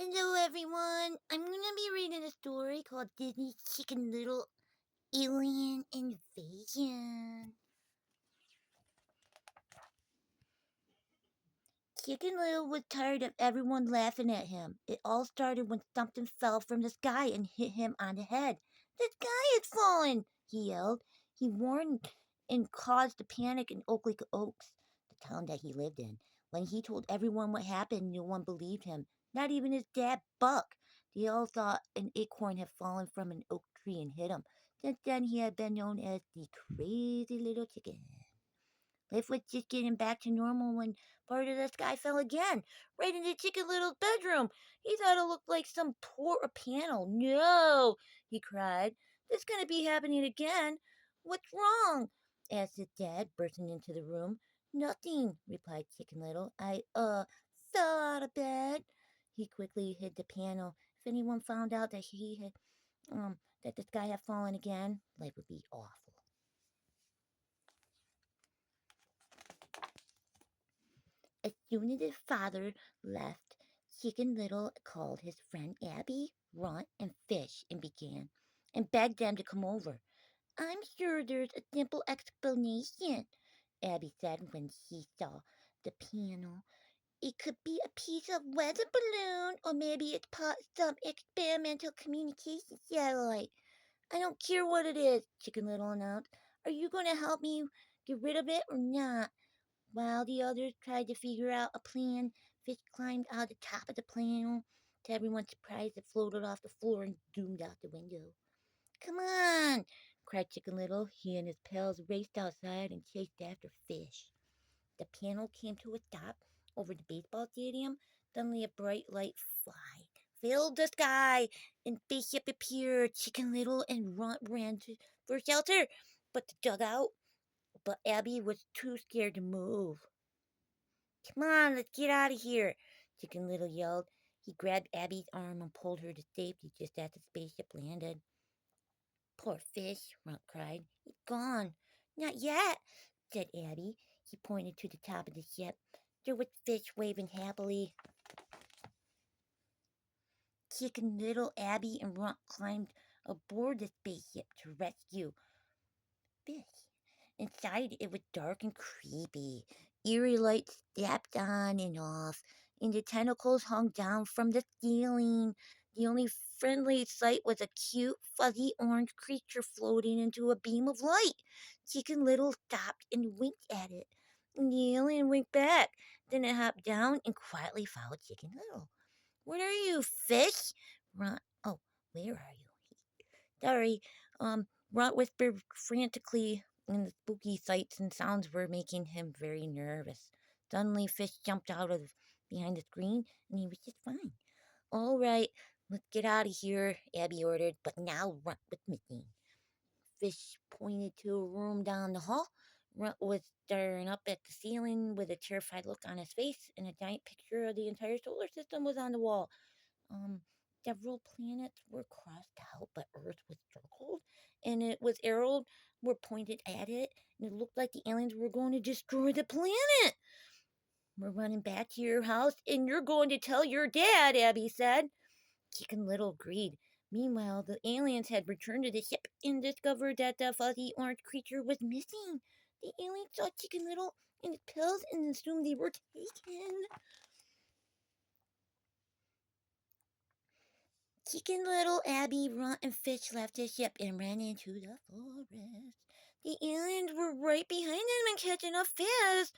Hello, everyone. I'm going to be reading a story called Disney's Chicken Little Alien Invasion. Chicken Little was tired of everyone laughing at him. It all started when something fell from the sky and hit him on the head. The sky is falling, he yelled. He warned and caused a panic in Oakley Oaks, the town that he lived in. When he told everyone what happened, no one believed him, not even his dad, Buck. They all thought an acorn had fallen from an oak tree and hit him. Since then, he had been known as the crazy little chicken. Life was just getting back to normal when part of the sky fell again, right into Chicken Little's bedroom. He thought it looked like some tore panel. No, he cried. This is going to be happening again. What's wrong? Asked his dad, bursting into the room. Nothing, replied Chicken Little. I fell out of bed. He quickly hid the panel. If anyone found out that that the sky had fallen again, life would be awful. As soon as his father left, Chicken Little called his friend Abby, Runt, and Fish and begged them to come over. I'm sure there's a simple explanation, Abby said when she saw the panel. It could be a piece of weather balloon, or maybe it's part of some experimental communication satellite. I don't care what it is, Chicken Little announced. Are you going to help me get rid of it or not? While the others tried to figure out a plan, Fish climbed out the top of the panel. To everyone's surprise, it floated off the floor and zoomed out the window. Come on, cried Chicken Little. He and his pals raced outside and chased after Fish. The panel came to a stop over the baseball stadium. Suddenly, a bright light filled the sky, and spaceship appeared. Chicken Little and Runt ran for shelter, but the dugout. But Abby was too scared to move. Come on, let's get out of here, Chicken Little yelled. He grabbed Abby's arm and pulled her to safety just as the spaceship landed. Poor Fish, Runt cried. He's gone. Not yet, said Abby. He pointed to the top of the ship. There was Fish waving happily. Chicken Little, Abby, and Runt climbed aboard the spaceship to rescue Fish. Inside, it was dark and creepy. Eerie lights stepped on and off, and the tentacles hung down from the ceiling. The only friendly sight was a cute, fuzzy orange creature floating into a beam of light. Chicken Little stopped and winked at it. And the alien winked back. Then it hopped down and quietly followed Chicken Little. What are you, Fish? Runt. Oh, where are you? Sorry. Runt whispered frantically, and the spooky sights and sounds were making him very nervous. Suddenly, Fish jumped out of behind the screen, and he was just fine. All right, let's get out of here, Abby ordered, but now Runt was missing. Fish pointed to a room down the hall. Runt was staring up at the ceiling with a terrified look on his face, and a giant picture of the entire solar system was on the wall. Um, Several planets were crossed out, but Earth was circled, and it was arrowed were pointed at it, and it looked like the aliens were going to destroy the planet. We're running back to your house, and you're going to tell your dad, Abby said. Chicken Little agreed. Meanwhile, the aliens had returned to the ship and discovered that the fuzzy orange creature was missing. The aliens saw Chicken Little and his pills and assumed they were taken. Chicken Little, Abby, Runt, and Fish left the ship and ran into the forest. The aliens were right behind them and catching up fast.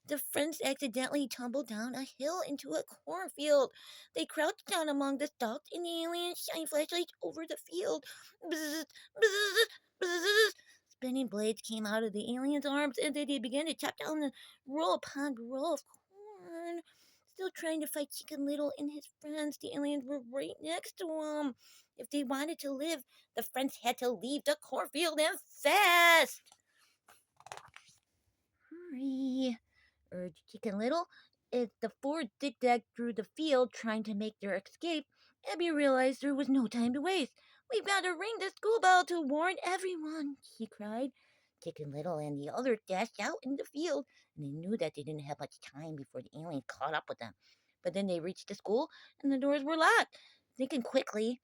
The friends accidentally tumbled down a hill into a cornfield. They crouched down among the stalks, and the aliens shined flashlights over the field. Bzzz, bzzz, bzzz. Spinning blades came out of the aliens' arms, and they began to chop down the row upon row of corn. Still trying to fight Chicken Little and his friends, the aliens were right next to him. If they wanted to live, the friends had to leave the cornfield and fast. Hurry, urged Chicken Little. As the four zigzagged through the field trying to make their escape, Abby realized there was no time to waste. We've got to ring the school bell to warn everyone, she cried. Chicken Little and the others dashed out in the field, and they knew that they didn't have much time before the aliens caught up with them. But then they reached the school and the doors were locked. Thinking quickly,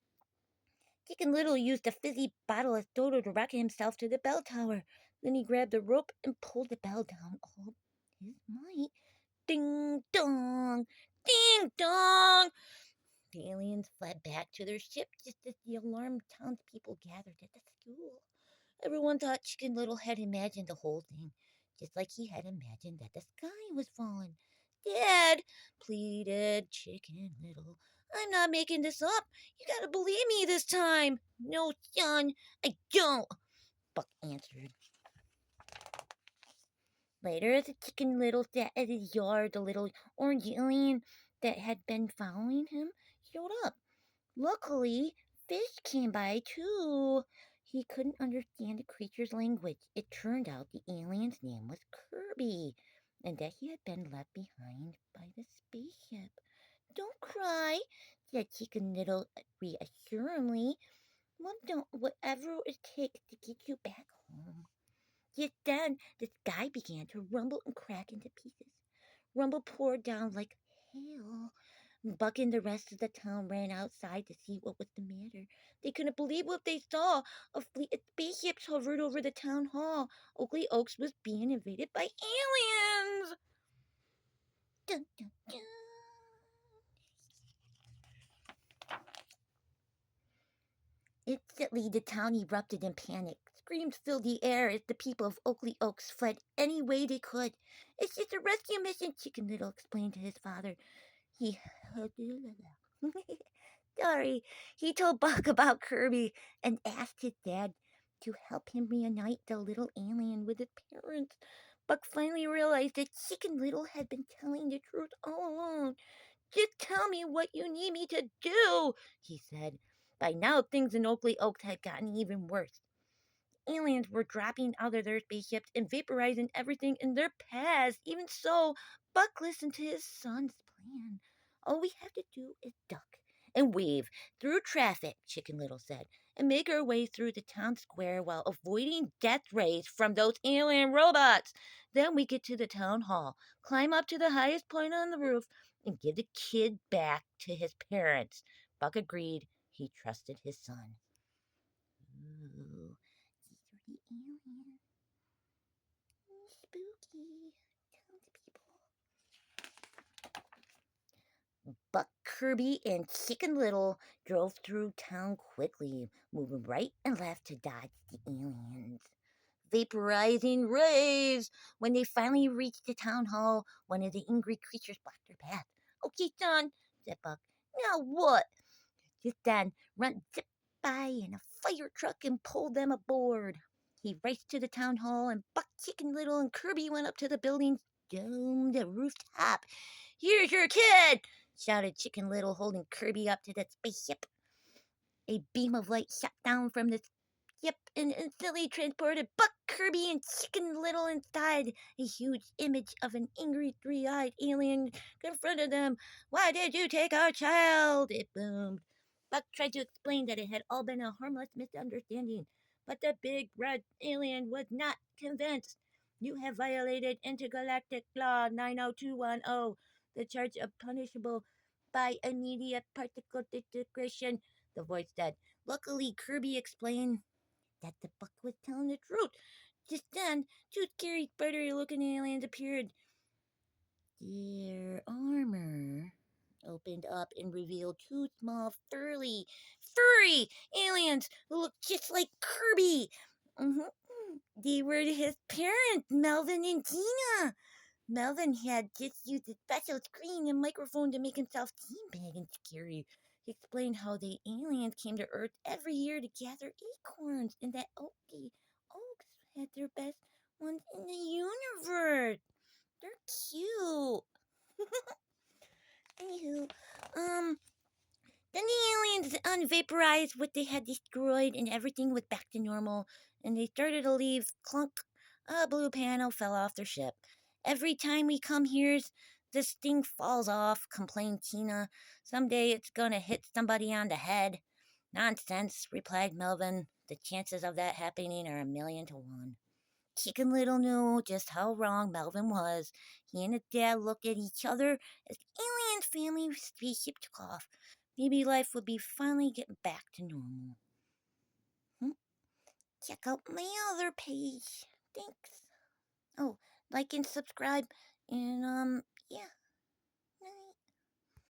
Chicken Little used a fizzy bottle as Dodo to rocket himself to the bell tower. Then he grabbed the rope and pulled the bell down all his might. Ding dong! Ding dong! The aliens fled back to their ship just as the alarmed townspeople gathered at the school. Everyone thought Chicken Little had imagined the whole thing, just like he had imagined that the sky was falling. Dad, pleaded Chicken Little, I'm not making this up. You gotta believe me this time. No, son, I don't, Buck answered. Later, as the Chicken Little sat at his yard, the little orange alien that had been following him showed up. Luckily, Fish came by too. He couldn't understand the creature's language. It turned out the alien's name was Kirby, and that he had been left behind by the spaceship. Don't cry, said Chicken Little reassuringly. We'll do whatever it takes to get you back home. Just then, the sky began to rumble and crack into pieces. Rumble poured down like hail. Buck and the rest of the town ran outside to see what was the matter. They couldn't believe what they saw. A fleet of spaceships hovered over the town hall. Oakley Oaks was being invaded by aliens. Dun, dun, dun. Instantly, the town erupted in panic. Screams filled the air as the people of Oakley Oaks fled any way they could. It's just a rescue mission, Chicken Little explained to his father. He Sorry, he told Buck about Kirby and asked his dad to help him reunite the little alien with his parents. Buck finally realized that Chicken Little had been telling the truth all along. Just tell me what you need me to do, he said. By now, things in Oakley Oaks had gotten even worse. Aliens were dropping out of their spaceships and vaporizing everything in their paths. Even so, Buck listened to his son's plan. All we have to do is duck and weave through traffic, Chicken Little said, and make our way through the town square while avoiding death rays from those alien robots. Then we get to the town hall, climb up to the highest point on the roof, and give the kid back to his parents. Buck agreed. He trusted his son. Ooh, these are the aliens. Spooky. Buck, Kirby, and Chicken Little drove through town quickly, moving right and left to dodge the aliens. Vaporizing rays! When they finally reached the town hall, one of the angry creatures blocked their path. Okay, son, said Buck. Now what? Just then, Runt zipped by in a fire truck and pulled them aboard. He raced to the town hall, and Buck, Chicken Little, and Kirby went up to the building's domed rooftop. Here's your kid! Shouted Chicken Little, holding Kirby up to the spaceship. A beam of light shot down from the ship and instantly transported Buck, Kirby, and Chicken Little inside. A huge image of an angry three-eyed alien confronted them. Why did you take our child? It boomed. Buck tried to explain that it had all been a harmless misunderstanding, but the big red alien was not convinced. You have violated Intergalactic Law 90210, the charge of punishable by immediate particle disintegration, the voice said. Luckily, Kirby explained that the Buck was telling the truth. Just then, two scary, spidery-looking aliens appeared. Their armor opened up and revealed two small, furry aliens who looked just like Kirby. They were his parents, Melvin and Tina. Melvin had just used a special screen and microphone to make himself seem big and scary. He explained how the aliens came to Earth every year to gather acorns and that Oakley Oaks had their best ones in the universe. They're cute. Anywho, then the aliens unvaporized what they had destroyed and everything was back to normal, and they started to leave. Clunk, a blue panel fell off their ship. Every time we come here, this thing falls off, complained Tina. Someday it's gonna hit somebody on the head. Nonsense, replied Melvin. The chances of that happening are 1,000,000 to 1. Chicken Little knew just how wrong Melvin was. He and his dad looked at each other as the and family spaceship took off, maybe life would be finally getting back to normal. Hmm? Check out my other page. Thanks. Oh, like and subscribe, and yeah.